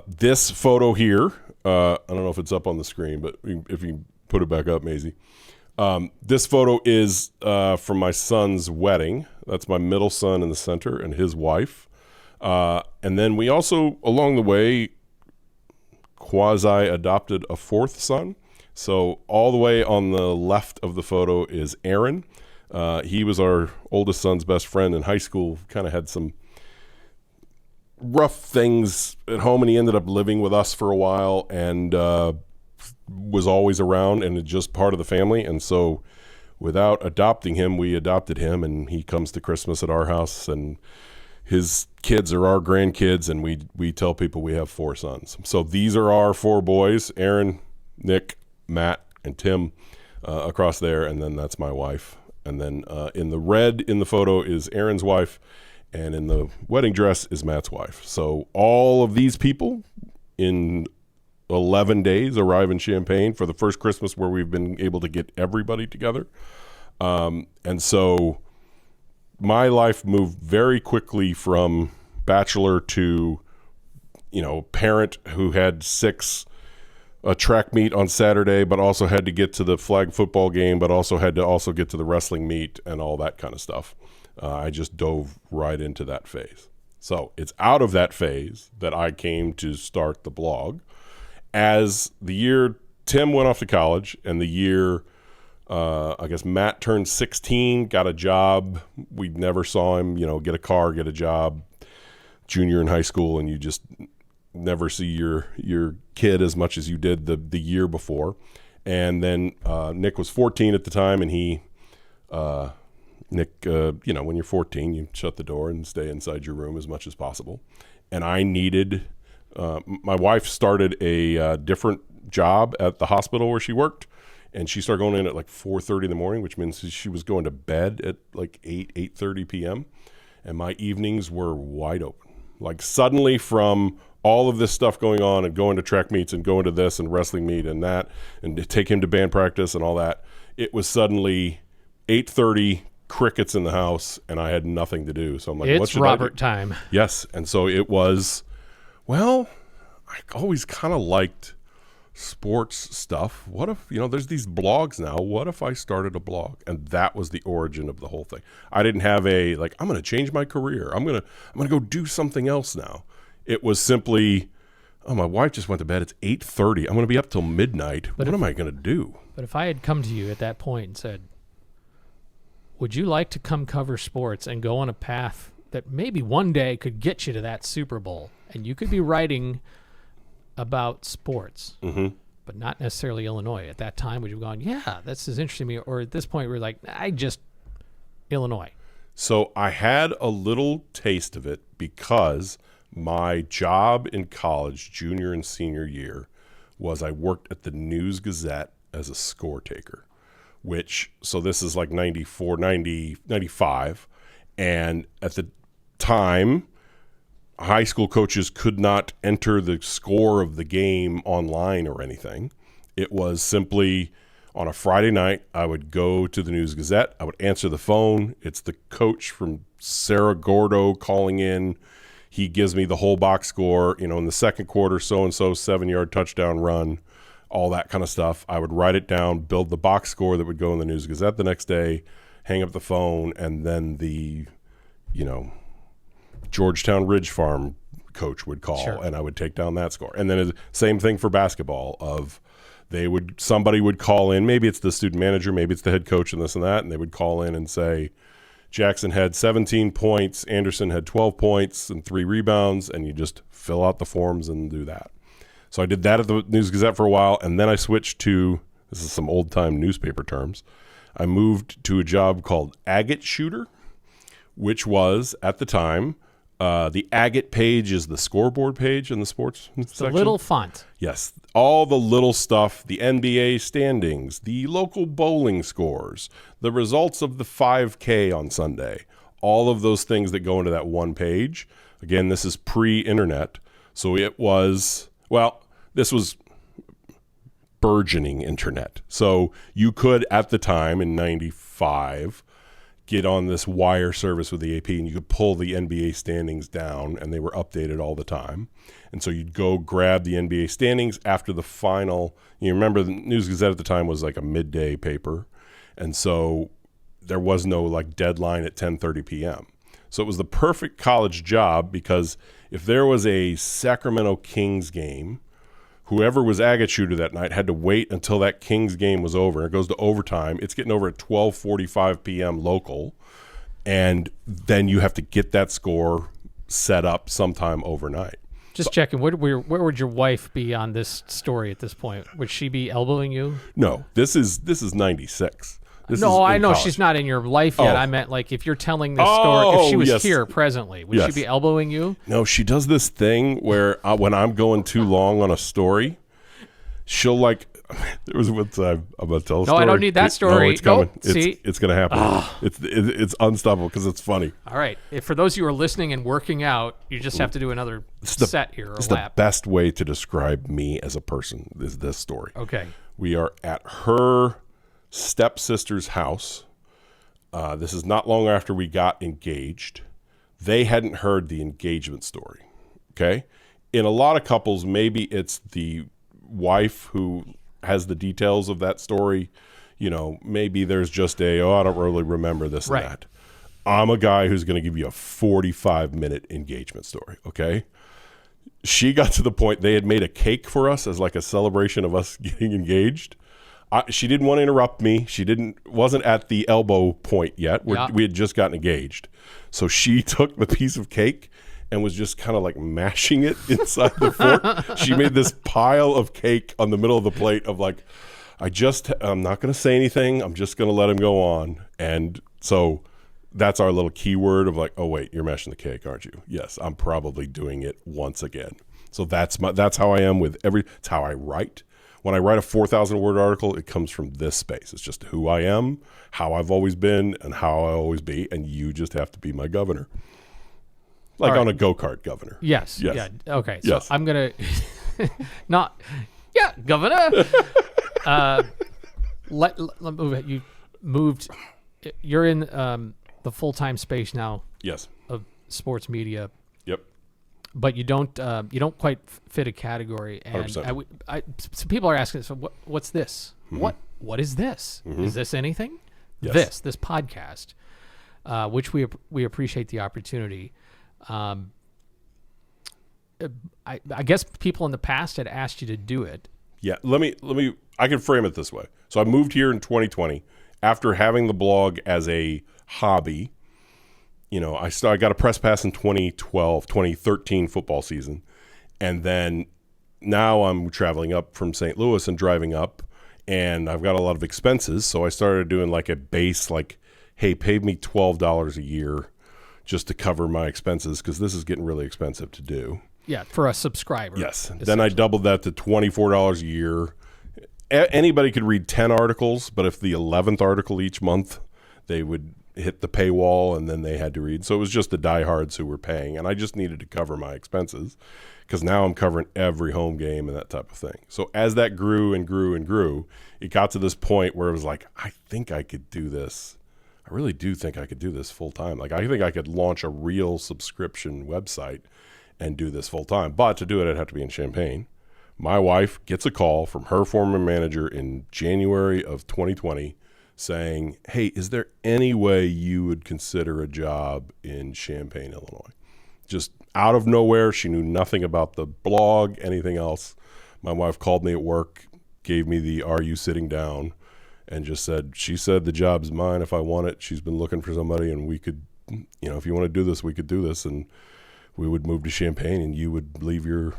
[SPEAKER 2] this photo here, I don't know if it's up on the screen, but if you put it back up, Maisie. This photo is from my son's wedding. That's my middle son in the center and his wife. And then we also, along the way, quasi-adopted a 4th son. So all the way on the left of the photo is Aaron. He was our oldest son's best friend in high school, kind of had some rough things at home, and he ended up living with us for a while and was always around and just part of the family. And so without adopting him, we adopted him, and he comes to Christmas at our house, and his kids are our grandkids, and we tell people we have 4 sons. So these are our 4 boys, Aaron, Nick, Matt, and Tim across there, and then that's my wife. And then in the red in the photo is Aaron's wife, and in the wedding dress is Matt's wife. So all of these people in 11 days arrive in Champaign for the first Christmas where we've been able to get everybody together. And so my life moved very quickly from bachelor to, parent who had 6 a track meet on Saturday, but also had to get to the flag football game, but also had to also get to the wrestling meet and all that kind of stuff. I just dove right into that phase. So it's out of that phase that I came to start the blog. As the year Tim went off to college and the year, I guess Matt turned 16, got a job. We never saw him, get a car, get a job, junior in high school, and you just never see your kid as much as you did the year before. And then Nick was 14 at the time, and Nick, when you're 14, you shut the door and stay inside your room as much as possible. And I needed, my wife started a different job at the hospital where she worked, and she started going in at like 4:30 in the morning, which means she was going to bed at like 8:30 p.m. And my evenings were wide open. Like suddenly from all of this stuff going on and going to track meets and going to this and wrestling meet and that and to take him to band practice and all that, it was suddenly 8:30, crickets in the house, and I had nothing to do. So I'm like, what should
[SPEAKER 1] Robert
[SPEAKER 2] I do?
[SPEAKER 1] time.
[SPEAKER 2] Yes. And so it was, well, I always kind of liked sports stuff. What if, there's these blogs now. What if I started a blog? And that was the origin of the whole thing. I didn't have I'm going to change my career. I'm going to go do something else now. It was simply, my wife just went to bed. It's 8:30. I'm going to be up till midnight. What am I going to do?
[SPEAKER 1] But if I had come to you at that point and said, would you like to come cover sports and go on a path that maybe one day could get you to that Super Bowl, and you could be writing about sports, but not necessarily Illinois. At that time, would you have gone, yeah, this is interesting to me? Or at this point, we're like, Illinois.
[SPEAKER 2] So I had a little taste of it because my job in college, junior and senior year, was I worked at the News Gazette as a score taker, so this is like 94, 90, 95. And at the time, high school coaches could not enter the score of the game online or anything. It was simply on a Friday night, I would go to the News Gazette. I would answer the phone. It's the coach from Cerro Gordo calling in. He gives me the whole box score, in the second quarter, so-and-so, 7-yard touchdown run, all that kind of stuff. I would write it down, build the box score that would go in the News Gazette the next day, hang up the phone, and then the, Georgetown Ridge Farm coach would call,
[SPEAKER 1] Sure.
[SPEAKER 2] And I would take down that score. And then same thing for basketball somebody would call in, maybe it's the student manager, maybe it's the head coach and this and that, and they would call in and say, Jackson had 17 points, Anderson had 12 points and 3 rebounds, and you just fill out the forms and do that. So I did that at the News Gazette for a while, and then I switched to, this is some old-time newspaper terms, I moved to a job called agate shooter, which was, at the time, the agate page is the scoreboard page in the sports section.
[SPEAKER 1] The little font.
[SPEAKER 2] Yes, all the little stuff, the NBA standings, the local bowling scores, the results of the 5K on Sunday, all of those things that go into that one page. Again, this is pre-internet, so it was, this was burgeoning internet. So you could, at the time in 95, get on this wire service with the AP, and you could pull the NBA standings down, and they were updated all the time. And so you'd go grab the NBA standings after the final. You remember the News Gazette at the time was like a midday paper, and so there was no deadline at 10:30 p.m. So it was the perfect college job, because if there was a Sacramento Kings game, whoever was agate shooter that night had to wait until that Kings game was over. It goes to overtime. It's getting over at 12:45 p.m. local, and then you have to get that score set up sometime overnight.
[SPEAKER 1] Just checking, where would your wife be on this story at this point? Would she be elbowing you?
[SPEAKER 2] No, this is 96.
[SPEAKER 1] No, I know she's not in your life yet.
[SPEAKER 2] Oh.
[SPEAKER 1] I meant if you're telling this story, if she was
[SPEAKER 2] yes.
[SPEAKER 1] here presently, would
[SPEAKER 2] Yes.
[SPEAKER 1] she be elbowing you?
[SPEAKER 2] No, she does this thing where when I'm going too long on a story, she'll there was one time, I'm going to tell a story.
[SPEAKER 1] No, I don't need that story.
[SPEAKER 2] No, it's coming.
[SPEAKER 1] Nope. See?
[SPEAKER 2] It's going to happen. It's unstoppable because it's funny.
[SPEAKER 1] All right. For those of you who are listening and working out, you just have to do another set here or
[SPEAKER 2] It's
[SPEAKER 1] lap.
[SPEAKER 2] the best way to describe me as a person is this story.
[SPEAKER 1] Okay.
[SPEAKER 2] We are at her stepsister's house. This is not long after we got engaged. They hadn't heard the engagement story. Okay. In a lot of couples, maybe it's the wife who has the details of that story, maybe there's just I don't really remember this
[SPEAKER 1] Right.
[SPEAKER 2] and that. I'm a guy who's going to give you a 45-minute engagement story, okay? She got to the point they had made a cake for us as like a celebration of us getting engaged. She didn't want to interrupt me. She wasn't at the elbow point yet. We had just gotten engaged. So she took the piece of cake and was just kind of like mashing it inside the fork. She made this pile of cake on the middle of the plate of like, I'm not going to say anything. I'm just going to let him go on. And so that's our little keyword of like, oh wait, you're mashing the cake, aren't you? Yes, I'm probably doing it once again. So that's how I am with it's how I write. When I write a 4,000 word article, it comes from this space. It's just who I am, how I've always been, and how I always be. And you just have to be my governor. Like on a go-kart governor.
[SPEAKER 1] Yes. Yeah. Okay. So
[SPEAKER 2] yes.
[SPEAKER 1] I'm going to governor. Let move it. You're in the full-time space now.
[SPEAKER 2] Yes.
[SPEAKER 1] Of sports media.
[SPEAKER 2] Yep.
[SPEAKER 1] But you don't quite fit a category. And so people are asking, so what's this? Mm-hmm. What is this? Mm-hmm. Is this anything?
[SPEAKER 2] Yes.
[SPEAKER 1] This podcast, which we appreciate the opportunity. I guess people in the past had asked you to do it.
[SPEAKER 2] Yeah, I can frame it this way. So I moved here in 2020 after having the blog as a hobby. I got a press pass in 2013 football season. And then now I'm traveling up from St. Louis and driving up, and I've got a lot of expenses. So I started doing like a base, like, hey, pay me $12 a year just to cover my expenses, because this is getting really expensive to do.
[SPEAKER 1] Yeah, for a subscriber.
[SPEAKER 2] Yes. Then I doubled that to $24 a year. Anybody could read 10 articles, but if the 11th article each month, they would hit the paywall, and then they had to read. So it was just the diehards who were paying, and I just needed to cover my expenses, because now I'm covering every home game and that type of thing. So as that grew and grew and grew, it got to this point where it was like, I think I could do this. I really do think I could do this full time. Like, I think I could launch a real subscription website and do this full time. But to do it, I'd have to be in Champaign. My wife gets a call from her former manager in January of 2020 saying, hey, is there any way you would consider a job in Champaign, Illinois? Just out of nowhere. She knew nothing about the blog, anything else. My wife called me at work, gave me the "Are you sitting down?" and just said, she said the job's mine if I want it. She's been looking for somebody, and we could, if you want to do this, we could do this. And we would move to Champaign, and you would leave your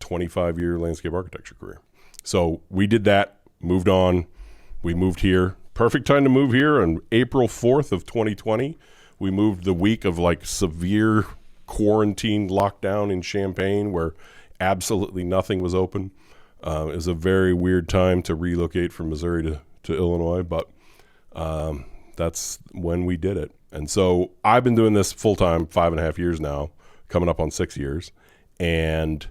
[SPEAKER 2] 25-year landscape architecture career. So we did that, moved on. We moved here. Perfect time to move here on April 4th of 2020. We moved the week of like severe quarantine lockdown in Champaign where absolutely nothing was open. It was a very weird time to relocate from Missouri to Illinois, but that's when we did it. And so I've been doing this full-time 5.5 years now, coming up on 6 years. And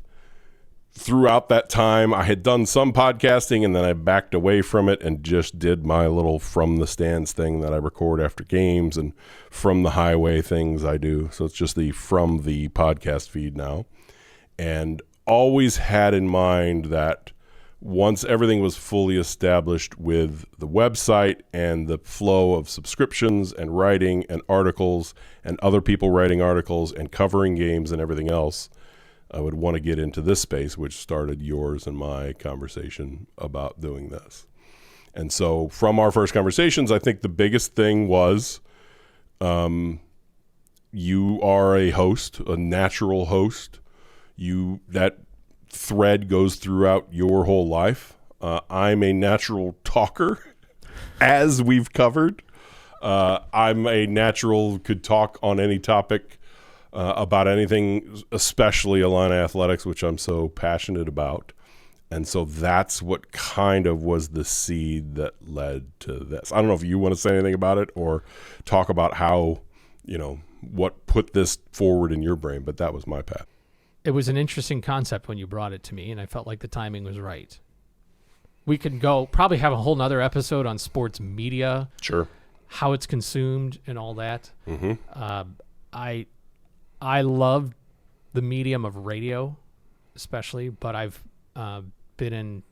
[SPEAKER 2] throughout that time, I had done some podcasting, and then I backed away from it and just did my little from the stands thing that I record after games, and from the highway things I do. So it's just the from the podcast feed now. And always had in mind that once everything was fully established with the website and the flow of subscriptions and writing and articles and other people writing articles and covering games and everything else, I would want to get into this space, which started yours and my conversation about doing this. And so from our first conversations, I think the biggest thing was you are a host, a natural host. That thread goes throughout your whole life. I'm a natural talker, as we've covered. I'm a natural, could talk on any topic about anything, especially Illini athletics, which I'm so passionate about. And so that's what kind of was the seed that led to this. I don't know if you want to say anything about it or talk about how, what put this forward in your brain, but that was my path.
[SPEAKER 1] It was an interesting concept when you brought it to me, and I felt like the timing was right. We could probably have a whole nother episode on sports media.
[SPEAKER 2] Sure. How
[SPEAKER 1] it's consumed and all that.
[SPEAKER 2] Mm-hmm.
[SPEAKER 1] I love the medium of radio, especially, but I've been in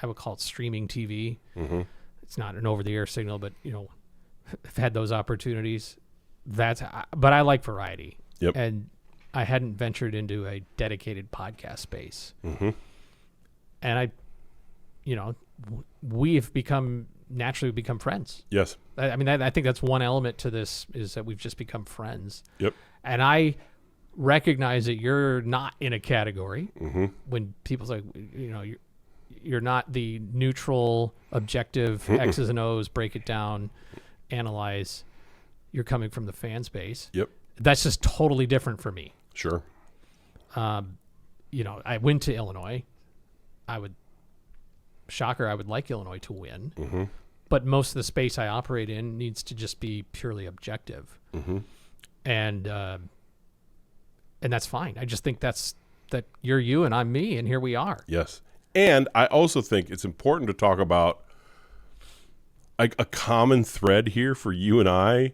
[SPEAKER 1] I would call it streaming TV.
[SPEAKER 2] Mm-hmm.
[SPEAKER 1] It's not an over-the-air signal, but I've had those opportunities. But I like variety.
[SPEAKER 2] Yep.
[SPEAKER 1] And I hadn't ventured into a dedicated podcast space.
[SPEAKER 2] Mm-hmm.
[SPEAKER 1] And we've naturally become friends.
[SPEAKER 2] Yes.
[SPEAKER 1] I mean, I think that's one element to this, is that we've just become friends.
[SPEAKER 2] Yep.
[SPEAKER 1] And I recognize that you're not in a category.
[SPEAKER 2] Mm-hmm.
[SPEAKER 1] When people say, you're not the neutral, objective, X's and O's, break it down, analyze. You're coming from the fan space.
[SPEAKER 2] Yep.
[SPEAKER 1] That's just totally different for me.
[SPEAKER 2] Sure.
[SPEAKER 1] I went to Illinois. I would like Illinois to win.
[SPEAKER 2] Mm-hmm.
[SPEAKER 1] But most of the space I operate in needs to just be purely objective.
[SPEAKER 2] Mm-hmm.
[SPEAKER 1] And that's fine. I just think that you're you and I'm me, and here we are.
[SPEAKER 2] Yes. And I also think it's important to talk about like a common thread here for you and I.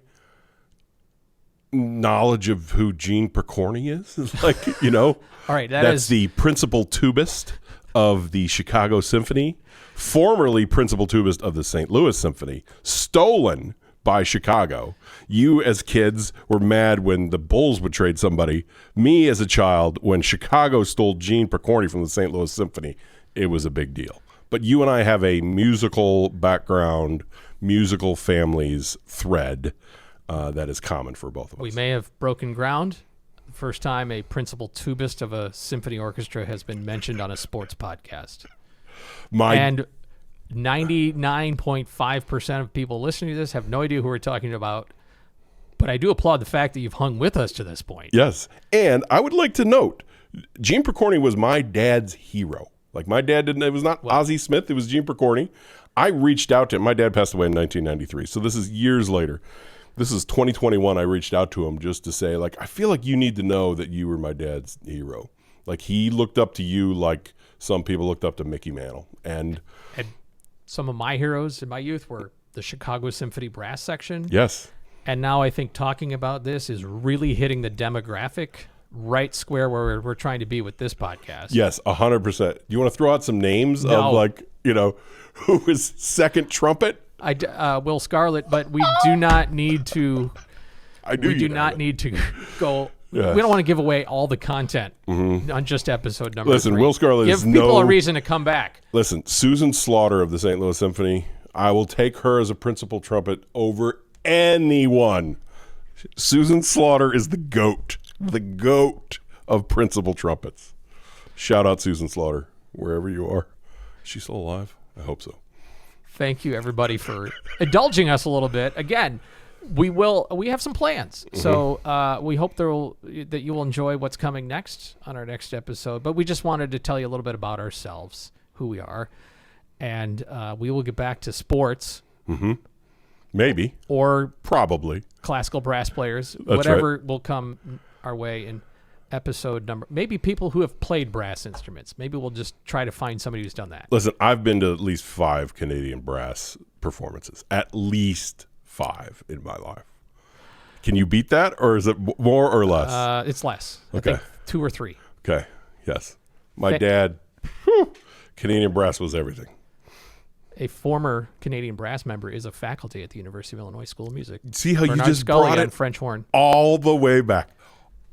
[SPEAKER 2] Knowledge of who Gene Percorni is. Like,
[SPEAKER 1] All right.
[SPEAKER 2] That's the principal tubist of the Chicago Symphony, formerly principal tubist of the St. Louis Symphony, stolen by Chicago. You as kids were mad when the Bulls would trade somebody. Me as a child, when Chicago stole Gene Percorni from the St. Louis Symphony, it was a big deal. But you and I have a musical background, musical families thread that is common for both of us.
[SPEAKER 1] We may have broken ground. The first time a principal tubist of a symphony orchestra has been mentioned on a sports podcast. And 99.5% of people listening to this have no idea who we're talking about. But I do applaud the fact that you've hung with us to this point.
[SPEAKER 2] Yes. And I would like to note, Gene Percorni was my dad's hero. Like, my dad it was not Ozzie Smith, it was Gene Percorni. I reached out to him. My dad passed away in 1993, so this is years later. This is 2021. I reached out to him just to say, like, I feel like you need to know that you were my dad's hero. Like, he looked up to you like some people looked up to Mickey Mantle. And
[SPEAKER 1] some of my heroes in my youth were the Chicago Symphony brass section.
[SPEAKER 2] Yes.
[SPEAKER 1] And now I think talking about this is really hitting the demographic right square where we're trying to be with this podcast.
[SPEAKER 2] Yes, 100%. You want to throw out some names of, like, who was second trumpet?
[SPEAKER 1] Will Scarlett, but we do not need to. We do not need to go. Yes. We don't want to give away all the content on just episode number 3.
[SPEAKER 2] Will Scarlett
[SPEAKER 1] give people a reason to come back.
[SPEAKER 2] Listen, Susan Slaughter of the St. Louis Symphony. I will take her as a principal trumpet over anyone. Susan Slaughter is the goat of principal trumpets. Shout out Susan Slaughter, wherever you are. Is she still alive? I hope so.
[SPEAKER 1] Thank you, everybody, for indulging us a little bit. Again, we have some plans. So we hope that you will enjoy what's coming next on our next episode. But we just wanted to tell you a little bit about ourselves, who we are. And we will get back to sports.
[SPEAKER 2] Mm-hmm. Maybe.
[SPEAKER 1] Or
[SPEAKER 2] probably.
[SPEAKER 1] Classical brass players.
[SPEAKER 2] That's
[SPEAKER 1] whatever
[SPEAKER 2] right.
[SPEAKER 1] will come our way in episode number. Maybe people who have played brass instruments. Maybe we'll just try to find somebody who's done that.
[SPEAKER 2] Listen, I've been to at least 5 Canadian brass performances. At least 5 in my life. Can you beat that, or is it more or less?
[SPEAKER 1] It's less.
[SPEAKER 2] Okay.
[SPEAKER 1] I think 2 or 3.
[SPEAKER 2] Okay. Yes. My dad, Canadian brass was everything.
[SPEAKER 1] A former Canadian brass member is a faculty at the University of Illinois School of Music.
[SPEAKER 2] See how
[SPEAKER 1] Bernard
[SPEAKER 2] you just
[SPEAKER 1] Scully
[SPEAKER 2] brought
[SPEAKER 1] on
[SPEAKER 2] it
[SPEAKER 1] French horn.
[SPEAKER 2] all the way back.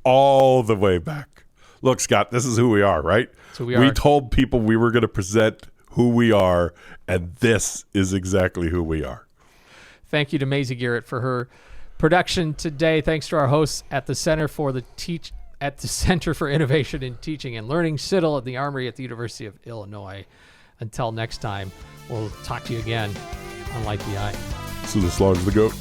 [SPEAKER 2] All the way back. Look, Scott, this is who we are, right?
[SPEAKER 1] So we are.
[SPEAKER 2] We told people we were going to present who we are, and this is exactly who we are.
[SPEAKER 1] Thank you to Maisie Garrett for her production today. Thanks to our hosts at the Center for Innovation in Teaching and Learning, Siddle at the Armory at the University of Illinois. Until next time, we'll talk to you again on Light the Eye.
[SPEAKER 2] Susan Slaughter's the GOAT.